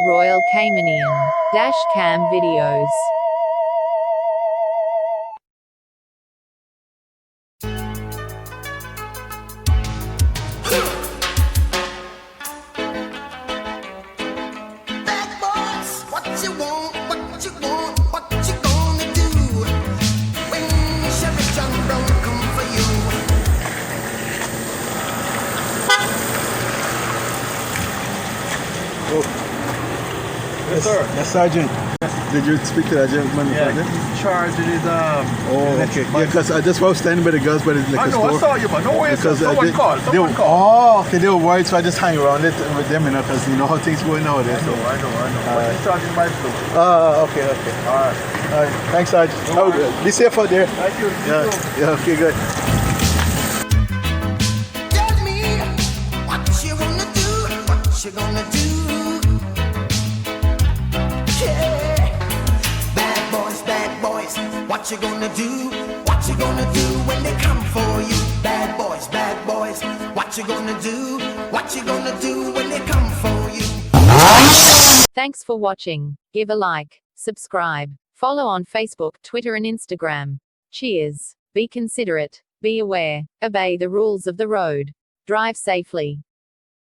Royal Caymanian dash cam videos. Bad boys, what you want, what you want, what you gonna do when Chevy John Brown come for you? Yes, sir. Yes, Sergeant. Did you speak to that gentleman? Yeah, he's charged with Oh, okay. Yeah, because I just was standing by the girls by the liquor I know, store. I saw you, but no way, Because someone called. Oh, okay, they were worried, so I just hang around it with them, you know, because you know how things going nowadays. I know. But he's charging my food. Okay. All right. All right. Thanks, Sarge. No Oh, worries. be safe out there. Thank you. Yeah, okay, good. Tell me what you wanna do, what you gonna do? Yeah, bad boys, what you gonna do? What you gonna do when they come for you? Bad boys, what you gonna do? What you gonna do when they come for you? Thanks for watching. Give a like, subscribe, follow on Facebook, Twitter and Instagram. Cheers. Be considerate, be aware, obey the rules of the road. Drive safely.